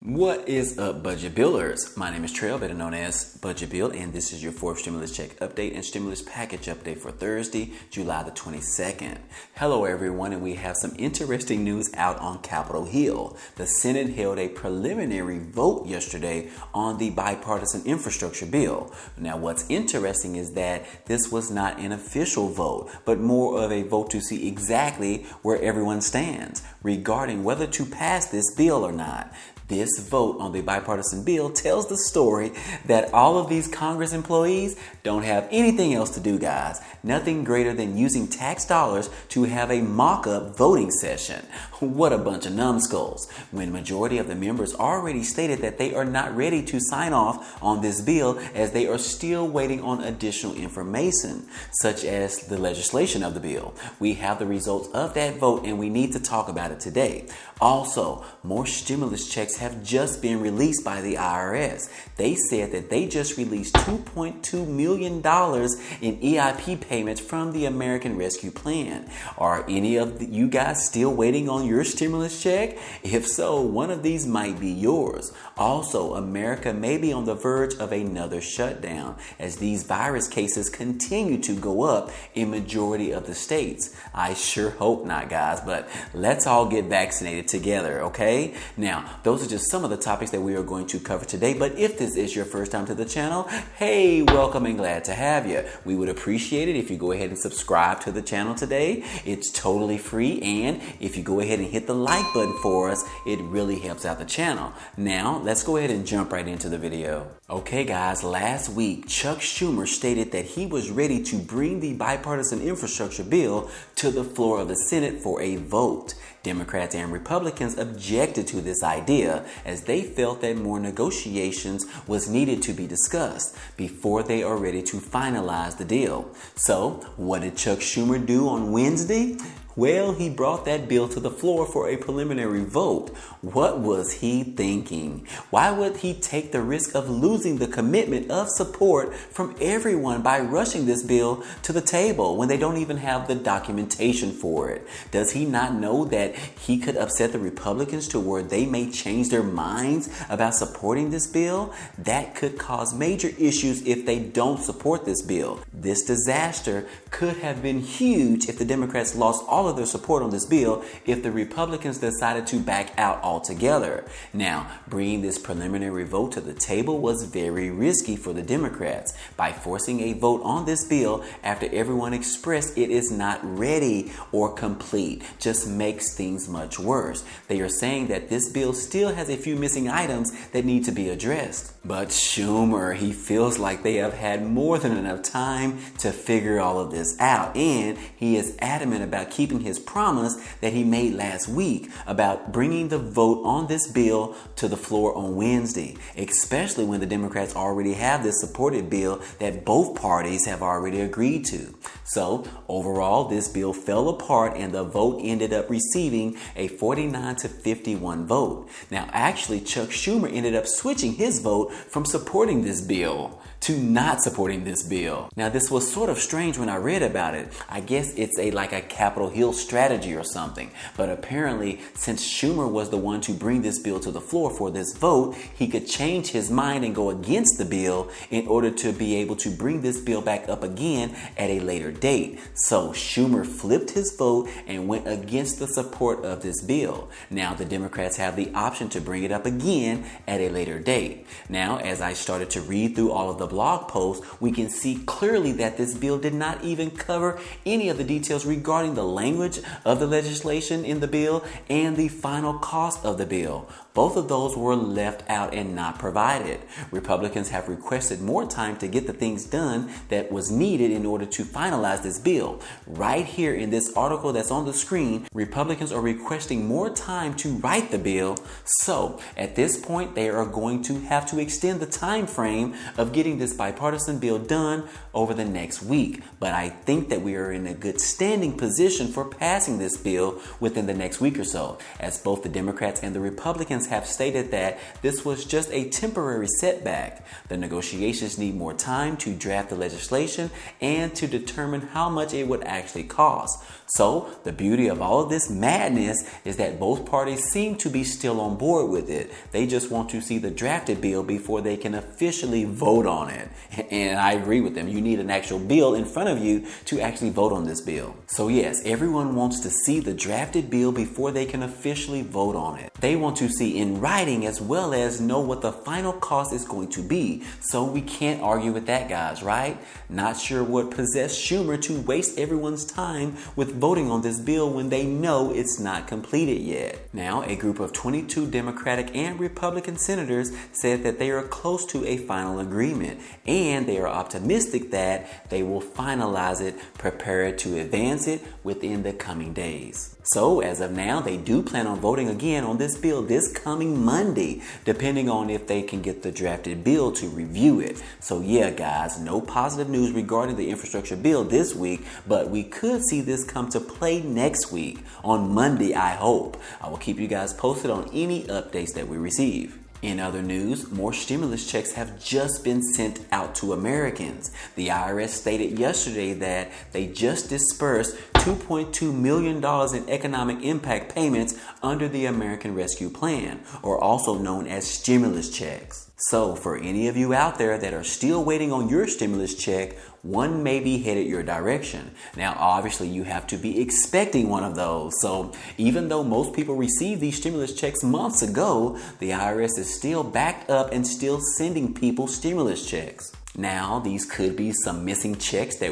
What is up, budget builders? My name is Trail, better known as Budget Build, and this is your fourth stimulus check update and stimulus package update for Thursday, July the 22nd. Hello, everyone, and we have some interesting news out on Capitol Hill. The Senate held a preliminary vote yesterday on the bipartisan infrastructure bill. Now, what's interesting is that this was not an official vote, but more of a vote to see exactly where everyone stands regarding whether to pass this bill or not. This vote on the bipartisan bill tells the story that all of these Congress employees don't have anything else to do, guys. Nothing greater than using tax dollars to have a mock-up voting session. What a bunch of numbskulls. When majority of the members already stated that they are not ready to sign off on this bill as they are still waiting on additional information, such as the legislation of the bill. We have the results of that vote and we need to talk about it today. Also, more stimulus checks have just been released by the IRS. They said that they just released $2.2 million in EIP payments from the American Rescue Plan. Are any of you guys still waiting on your stimulus check? If so, one of these might be yours. Also, America may be on the verge of another shutdown as these virus cases continue to go up in majority of the states. I sure hope not, guys, but let's all get vaccinated together, okay? Now, those are just some of the topics that we are going to cover today, but if this is your first time to the channel, hey, welcome and glad to have you. We would appreciate it if you go ahead and subscribe to the channel today. It's totally free, and if you go ahead and hit the like button for us, it really helps out the channel. Now, let's go ahead and jump right into the video. Okay, guys, last week, Chuck Schumer stated that he was ready to bring the bipartisan infrastructure bill to the floor of the Senate for a vote. Democrats and Republicans objected to this idea as they felt that more negotiations was needed to be discussed before they are ready to finalize the deal. So, what did Chuck Schumer do on Wednesday? Well, he brought that bill to the floor for a preliminary vote. What was he thinking? Why would he take the risk of losing the commitment of support from everyone by rushing this bill to the table when they don't even have the documentation for it? Does he not know that he could upset the Republicans to where they may change their minds about supporting this bill? That could cause major issues if they don't support this bill. This disaster could have been huge if the Democrats lost all of their support on this bill if the Republicans decided to back out altogether. Now, bringing this preliminary vote to the table was very risky for the Democrats by forcing a vote on this bill after everyone expressed it is not ready or complete. Just makes things much worse. They are saying that this bill still has a few missing items that need to be addressed. But Schumer, he feels like they have had more than enough time to figure all of this out, and he is adamant about keeping his promise that he made last week about bringing the vote on this bill to the floor on Wednesday, especially when the Democrats already have this supported bill that both parties have already agreed to. So overall, this bill fell apart and the vote ended up receiving a 49-51 vote. Now, actually, Chuck Schumer ended up switching his vote from supporting this bill to not supporting this bill. Now, this was sort of strange when I read about it. I guess it's like a Capitol Hill strategy or something. But apparently, since Schumer was the one to bring this bill to the floor for this vote, he could change his mind and go against the bill in order to be able to bring this bill back up again at a later date. So Schumer flipped his vote and went against the support of this bill. Now, the Democrats have the option to bring it up again at a later date. Now, as I started to read through all of the blog posts, we can see clearly that this bill did not even cover any of the details regarding the language of the legislation in the bill and the final cost of the bill. Both of those were left out and not provided. Republicans have requested more time to get the things done that was needed in order to finalize this bill. Right here in this article that's on the screen, Republicans are requesting more time to write the bill. So at this point, they are going to have to extend the time frame of getting this bipartisan bill done over the next week. But I think that we are in a good standing position for passing this bill within the next week or so, as both the Democrats and the Republicans have stated that this was just a temporary setback. The negotiations need more time to draft the legislation and to determine how much it would actually cost. So the beauty of all of this madness is that both parties seem to be still on board with it. They just want to see the drafted bill before they can officially vote on it. And I agree with them. You need an actual bill in front of you to actually vote on this bill. So yes, everyone wants to see the drafted bill before they can officially vote on it. They want to see in writing as well as know what the final cost is going to be. So we can't argue with that, guys, right? Not sure what possessed Schumer to waste everyone's time with voting on this bill when they know it's not completed yet. Now, a group of 22 Democratic and Republican senators said that they are close to a final agreement, and they are optimistic that they will finalize it, prepared to advance it within the coming days. So as of now, they do plan on voting again on this bill this coming Monday, depending on if they can get the drafted bill to review it. So yeah, guys, no positive news regarding the infrastructure bill this week, but we could see this come to play next week on Monday, I hope. I will keep you guys posted on any updates that we receive. In other news, more stimulus checks have just been sent out to Americans. The IRS stated yesterday that they just dispersed $2.2 million in economic impact payments under the American Rescue Plan, or also known as stimulus checks. So for any of you out there that are still waiting on your stimulus check, one may be headed your direction. Now, obviously, you have to be expecting one of those. So even though most people received these stimulus checks months ago, the IRS is still backed up and still sending people stimulus checks. Now, these could be some missing checks that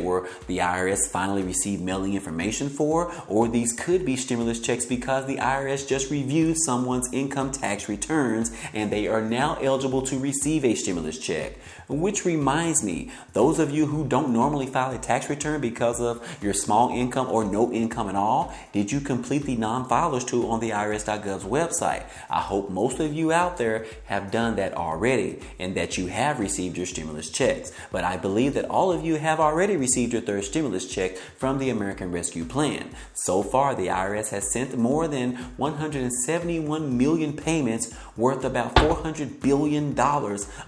the IRS finally received mailing information for, or these could be stimulus checks because the IRS just reviewed someone's income tax returns and they are now eligible to receive a stimulus check. Which reminds me, those of you who don't normally file a tax return because of your small income or no income at all, did you complete the non-filers tool on the IRS.gov's website? I hope most of you out there have done that already and that you have received your stimulus checks. But I believe that all of you have already received your third stimulus check from the American Rescue Plan. So far, the IRS has sent more than 171 million payments worth about $400 billion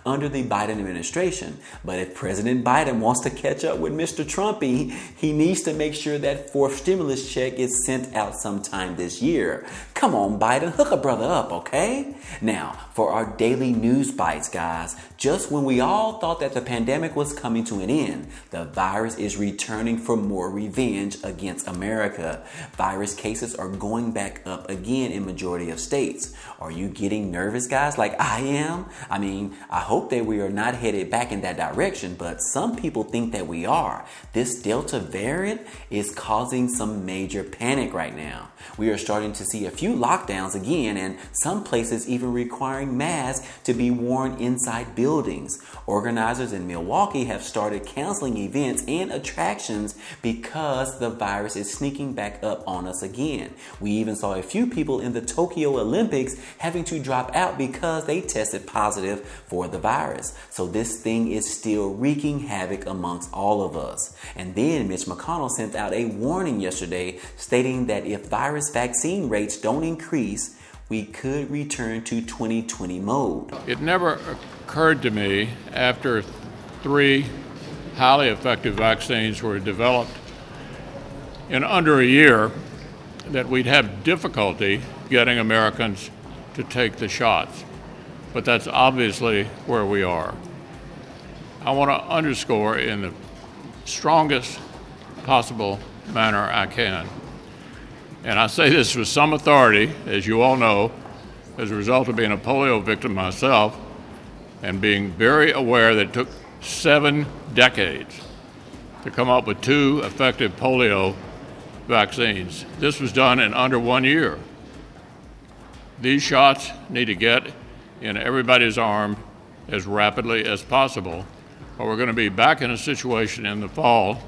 under the Biden administration. But if President Biden wants to catch up with Mr. Trumpy, he needs to make sure that fourth stimulus check is sent out sometime this year. Come on, Biden, hook a brother up, okay? Now, for our daily news bites, guys, just when we all thought that the pandemic was coming to an end, the virus is returning for more revenge against America. Virus cases are going back up again in majority of states. Are you getting nervous, guys, like I am? I mean, I hope that we are not headed back in that direction, but some people think that we are. This Delta variant is causing some major panic right now. We are starting to see a few lockdowns again, and some places even requiring masks to be worn inside buildings. Organizers in Milwaukee have started canceling events and attractions because the virus is sneaking back up on us again. We even saw a few people in the Tokyo Olympics having to drop out because they tested positive for the virus. So this thing is still wreaking havoc amongst all of us. And then Mitch McConnell sent out a warning yesterday stating that if virus vaccine rates don't increase, we could return to 2020 mode. It never occurred to me after 3 highly effective vaccines were developed in under a year that we'd have difficulty getting Americans to take the shots. But that's obviously where we are. I want to underscore in the strongest possible manner I can, and I say this with some authority, as you all know, as a result of being a polio victim myself and being very aware that it took 7 decades to come up with 2 effective polio vaccines. This was done in under 1 year. These shots need to get in everybody's arm as rapidly as possible, or we're going to be back in a situation in the fall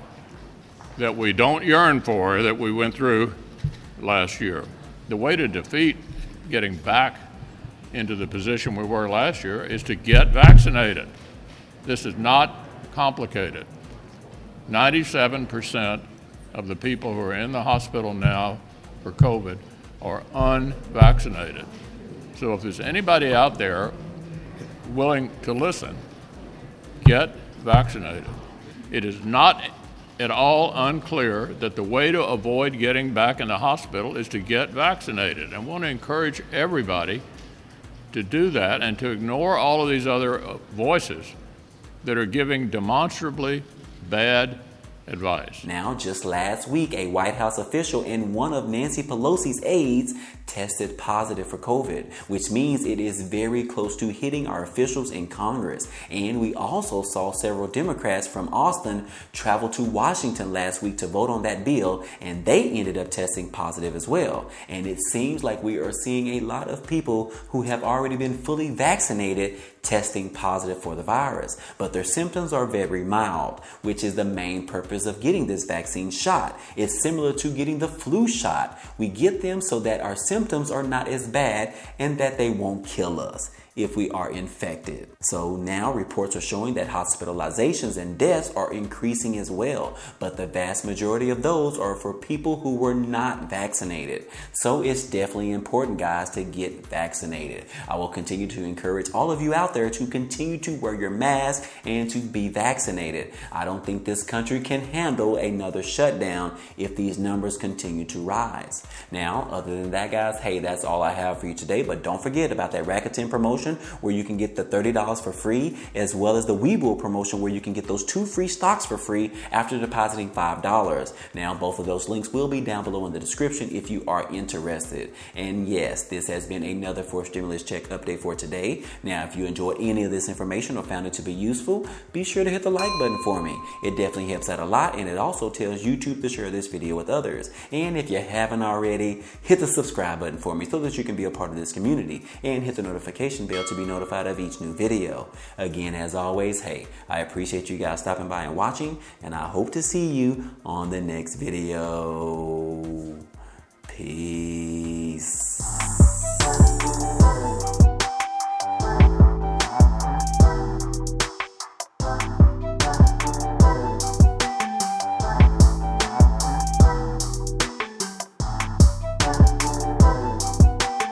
that we don't yearn for, that we went through last year. The way to defeat getting back into the position we were last year is to get vaccinated. This is not complicated. 97% of the people who are in the hospital now for COVID are unvaccinated. So if there's anybody out there willing to listen, get vaccinated. It is not at all unclear that the way to avoid getting back in the hospital is to get vaccinated. I want to encourage everybody to do that and to ignore all of these other voices that are giving demonstrably bad advice. Now, just last week, a White House official and one of Nancy Pelosi's aides tested positive for COVID, which means it is very close to hitting our officials in Congress. And we also saw several Democrats from Austin travel to Washington last week to vote on that bill, and they ended up testing positive as well. And it seems like we are seeing a lot of people who have already been fully vaccinated testing positive for the virus, but their symptoms are very mild, which is the main purpose of getting this vaccine shot. It's similar to getting the flu shot. We get them so that our symptoms are not as bad and that they won't kill us if we are infected. So now reports are showing that hospitalizations and deaths are increasing as well, but the vast majority of those are for people who were not vaccinated. So it's definitely important, guys, to get vaccinated. I will continue to encourage all of you out there to continue to wear your mask and to be vaccinated. I don't think this country can handle another shutdown if these numbers continue to rise. Now, other than that, guys, hey, that's all I have for you today, but don't forget about that Rakuten promotion where you can get the $30 for free, as well as the Webull promotion where you can get those 2 free stocks for free after depositing $5. Now, both of those links will be down below in the description if you are interested. And yes, this has been another fourth stimulus check update for today. Now, if you enjoyed any of this information or found it to be useful, be sure to hit the like button for me. It definitely helps out a lot, and it also tells YouTube to share this video with others. And if you haven't already, hit the subscribe button for me so that you can be a part of this community, and hit the notification bell to be notified of each new video. Again, as always, hey, I appreciate you guys stopping by and watching, and I hope to see you on the next video. Peace.